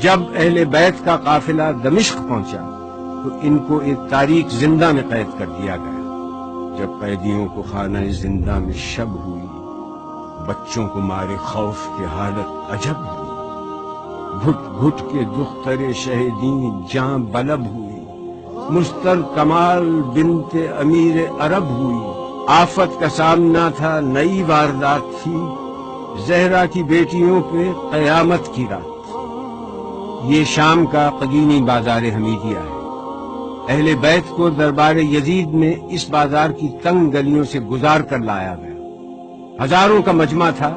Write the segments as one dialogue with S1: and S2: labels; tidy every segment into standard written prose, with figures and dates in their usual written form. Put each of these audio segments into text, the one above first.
S1: جب اہل بیت کا قافلہ دمشق پہنچا تو ان کو ایک تاریک زندہ میں قید کر دیا گیا۔ جب قیدیوں کو خانہ زندہ میں شب ہوئی، بچوں کو مارے خوف کی حالت عجب ہوئی، گھٹ گھٹ کے دختر شہدین جاں بلب ہوئی، مستر کمال بنت امیر عرب ہوئی۔ آفت کا سامنا تھا، نئی واردات تھی، زہرا کی بیٹیوں پہ قیامت کی رات۔ یہ شام کا قدیمی بازار حمیدیہ ہے۔ اہل بیت کو دربار یزید میں اس بازار کی تنگ گلیوں سے گزار کر لایا گیا۔ ہزاروں کا مجمع تھا۔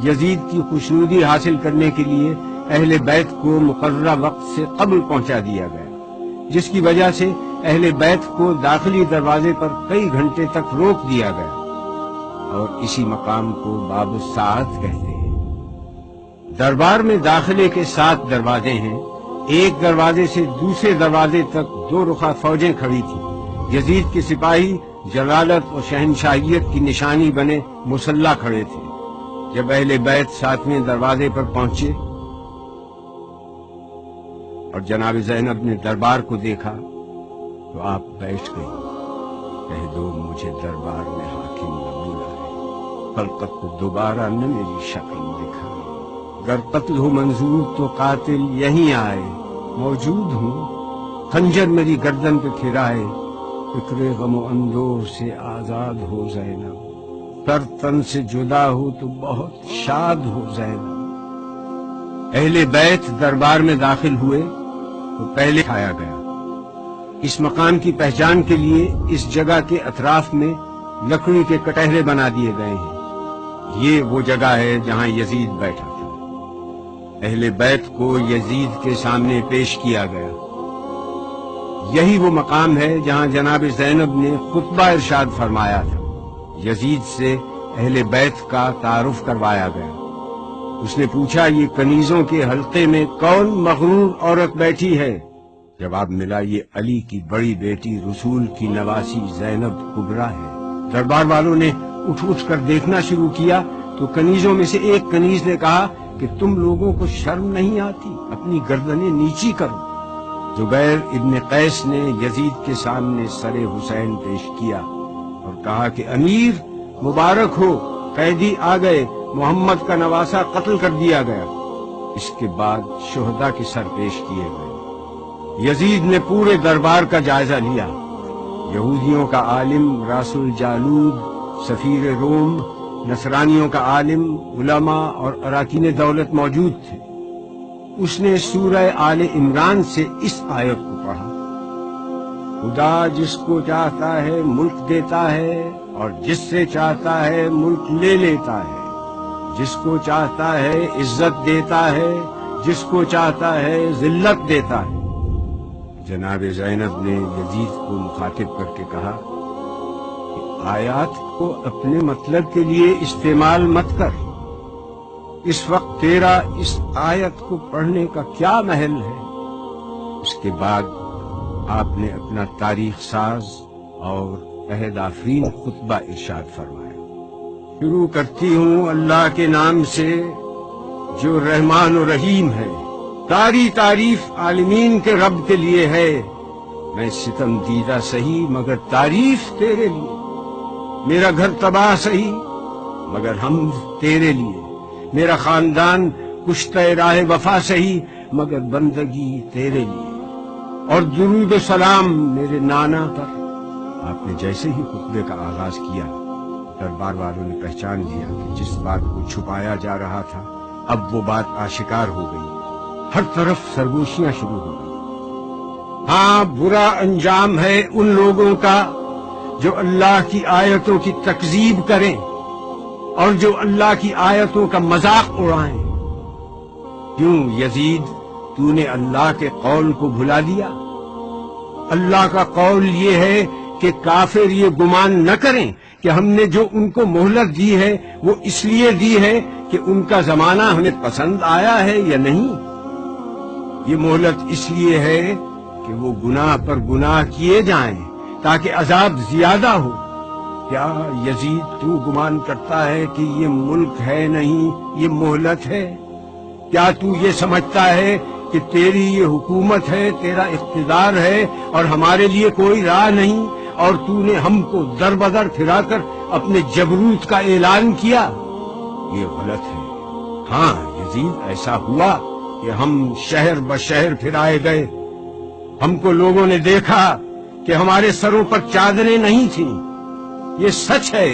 S1: یزید کی خوشنودی حاصل کرنے کے لیے اہل بیت کو مقررہ وقت سے قبل پہنچا دیا گیا، جس کی وجہ سے اہل بیت کو داخلی دروازے پر کئی گھنٹے تک روک دیا گیا، اور اسی مقام کو باب الساعت کہتے ہیں۔ دربار میں داخلے کے 7 دروازے ہیں۔ ایک دروازے سے دوسرے دروازے تک 2 رخا فوجیں کھڑی تھیں۔ یزید کے سپاہی جلالت اور شہنشاہیت کی نشانی بنے مسلح کھڑے تھے۔ جب اہل بیت 7ویں دروازے پر پہنچے اور جناب زینب نے دربار کو دیکھا تو آپ بیٹھ گئی۔ کہہ دو مجھے دربار میں حاکم نہ بلائے، خلقت کو دوبارہ نہ میری شکل دکھائے۔ گر قتل ہو منظور تو قاتل یہیں آئے، موجود ہوں خنجر میری گردن پہ پھرائے۔ فکر غم و اندوہ سے آزاد ہو زینب، تر تن سے جدا ہو تو بہت شاد ہو زینب۔ اہل بیت دربار میں داخل ہوئے تو پہلے کھایا گیا۔ اس مقام کی پہچان کے لیے اس جگہ کے اطراف میں لکڑی کے کٹہرے بنا دیے گئے ہیں۔ یہ وہ جگہ ہے جہاں یزید بیٹھا تھا۔ اہل بیت کو یزید کے سامنے پیش کیا گیا۔ یہی وہ مقام ہے جہاں جناب زینب نے خطبہ ارشاد فرمایا تھا۔ یزید سے اہل بیت کا تعارف کروایا گیا۔ اس نے پوچھا، یہ کنیزوں کے حلقے میں کون مغرور عورت بیٹھی ہے؟ جواب ملا، یہ علی کی بڑی بیٹی رسول کی نواسی زینب کبریٰ ہے۔ دربار والوں نے اٹھ کر دیکھنا شروع کیا تو کنیزوں میں سے ایک کنیز نے کہا کہ تم لوگوں کو شرم نہیں آتی؟ اپنی گردنیں نیچی کرو۔ زبیر ابن قیس نے یزید کے سامنے سر حسین پیش کیا اور کہا کہ امیر مبارک ہو، قیدی آ گئے، محمد کا نواسہ قتل کر دیا گیا۔ اس کے بعد شہداء کے سر پیش کیے گئے۔ یزید نے پورے دربار کا جائزہ لیا۔ یہودیوں کا عالم راس الجالود سفیر روم، نصرانیوں کا عالم، علماء اور اراکین دولت موجود تھے۔ اس نے سورہ آل عمران سے اس آیت کو پڑھا، خدا جس کو چاہتا ہے ملک دیتا ہے اور جس سے چاہتا ہے ملک لے لیتا ہے، جس کو چاہتا ہے عزت دیتا ہے، جس کو چاہتا ہے ذلت دیتا ہے۔ جناب زینب نے یزید کو مخاطب کر کے کہا کہ آیات کو اپنے مطلب کے لیے استعمال مت کر۔ اس وقت تیرا اس آیت کو پڑھنے کا کیا محل ہے؟ اس کے بعد آپ نے اپنا تاریخ ساز اور عہد آفرین خطبہ ارشاد فرمایا۔ شروع کرتی ہوں اللہ کے نام سے جو رحمان و رحیم ہے۔ ساری تعریف عالمین کے رب کے لیے ہے۔ میں ستم دیدہ سہی مگر تعریف تیرے لیے، میرا گھر تباہ سہی مگر حمد تیرے لیے، میرا خاندان کشتہ راہ وفا سہی مگر بندگی تیرے لیے، اور درود و سلام میرے نانا پر۔ آپ نے جیسے ہی خطبے کا آغاز کیا، دربار والوں نے پہچان لیا کہ جس بات کو چھپایا جا رہا تھا اب وہ بات آشکار ہو گئی۔ ہر طرف سرگوشیاں شروع ہو گئی۔ ہاں، برا انجام ہے ان لوگوں کا جو اللہ کی آیتوں کی تکذیب کریں اور جو اللہ کی آیتوں کا مذاق اڑائیں۔ کیوں یزید، تو نے اللہ کے قول کو بھلا دیا؟ اللہ کا قول یہ ہے کہ کافر یہ گمان نہ کریں کہ ہم نے جو ان کو مہلت دی ہے وہ اس لیے دی ہے کہ ان کا زمانہ ہمیں پسند آیا ہے یا نہیں۔ یہ مہلت اس لیے ہے کہ وہ گناہ پر گناہ کیے جائیں تاکہ عذاب زیادہ ہو۔ کیا یزید تو گمان کرتا ہے کہ یہ ملک ہے نہیں، یہ مہلت ہے؟ کیا تو یہ سمجھتا ہے کہ تیری یہ حکومت ہے، تیرا اقتدار ہے اور ہمارے لیے کوئی راہ نہیں، اور تو نے ہم کو در بدر پھرا کر اپنے جبروت کا اعلان کیا، یہ غلط ہے۔ ہاں یزید، ایسا ہوا کہ ہم شہر بشہر پھرائے گئے، ہم کو لوگوں نے دیکھا کہ ہمارے سروں پر چادریں نہیں تھیں، یہ سچ ہے،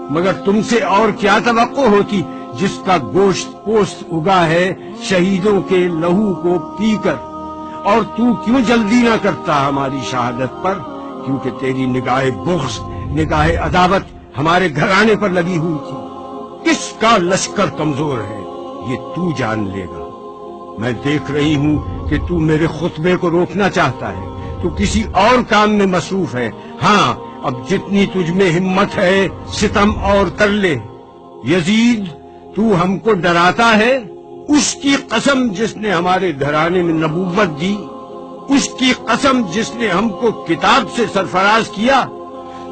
S1: مگر تم سے اور کیا توقع ہوتی جس کا گوشت پوست اگا ہے شہیدوں کے لہو کو پی کر؟ اور تو کیوں جلدی نہ کرتا ہماری شہادت پر؟ کیونکہ تیری نگاہ بغض، نگاہ عداوت ہمارے گھرانے پر لگی ہوئی تھی۔ کس کا لشکر کمزور ہے یہ تو جان لے گا۔ میں دیکھ رہی ہوں کہ تو میرے خطبے کو روکنا چاہتا ہے، تو کسی اور کام میں مصروف ہے۔ ہاں، اب جتنی تجھ میں ہمت ہے ستم اور کر لے۔ یزید، تو ہم کو ڈراتا ہے؟ اس کی قسم جس نے ہمارے گھرانے میں نبوت دی، اس کی قسم جس نے ہم کو کتاب سے سرفراز کیا،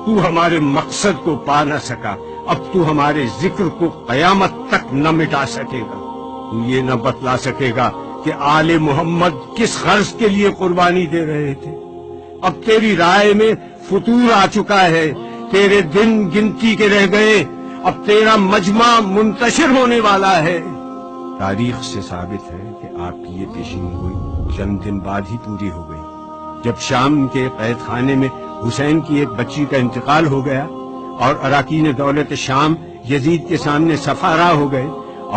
S1: تو ہمارے مقصد کو پا نہ سکا، اب تو ہمارے ذکر کو قیامت تک نہ مٹا سکے گا۔ تو یہ نہ بتلا سکے گا کہ آل محمد کس غرض کے لیے قربانی دے رہے تھے۔ اب تیری رائے میں فتور آ چکا ہے، تیرے دن گنتی کے رہ گئے، اب تیرا مجمع منتشر ہونے والا ہے۔ تاریخ سے ثابت ہے کہ آپ کی یہ پیشین گوئی چند دن بعد ہی پوری ہو گئی، جب شام کے قید خانے میں حسین کی ایک بچی کا انتقال ہو گیا اور اراکین دولت شام یزید کے سامنے سفارا ہو گئے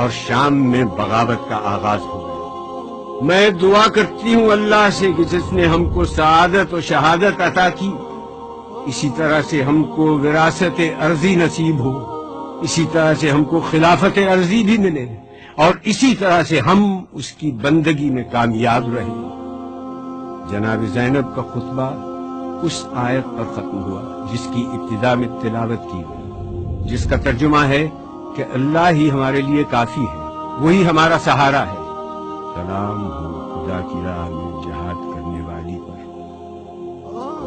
S1: اور شام میں بغاوت کا آغاز ہو گیا۔ میں دعا کرتی ہوں اللہ سے کہ جس نے ہم کو سعادت و شہادت عطا کی، اسی طرح سے ہم کو وراثت ارضی نصیب ہو، اسی طرح سے ہم کو خلافت ارضی بھی ملے، اور اسی طرح سے ہم اس کی بندگی میں کامیاب رہیں۔ جناب زینب کا خطبہ اس آیت پر ختم ہوا جس کی ابتدا میں تلاوت کی گئی، جس کا ترجمہ ہے کہ اللہ ہی ہمارے لیے کافی ہے، وہی ہمارا سہارا ہے۔ سلام ہو خدا کی راہ میں جہاد کرنے والی پر،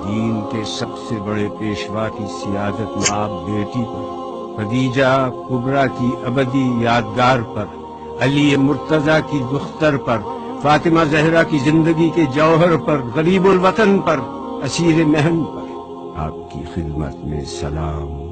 S1: دین کے سب سے بڑے پیشوا کی سیادت مآب بیٹی پر، خدیجہ کبریٰ کی ابدی یادگار پر، علی مرتضیٰ کی دختر پر، فاطمہ زہرا کی زندگی کے جوہر پر، غریب الوطن پر، اسیر محن پر، آپ کی خدمت میں سلام۔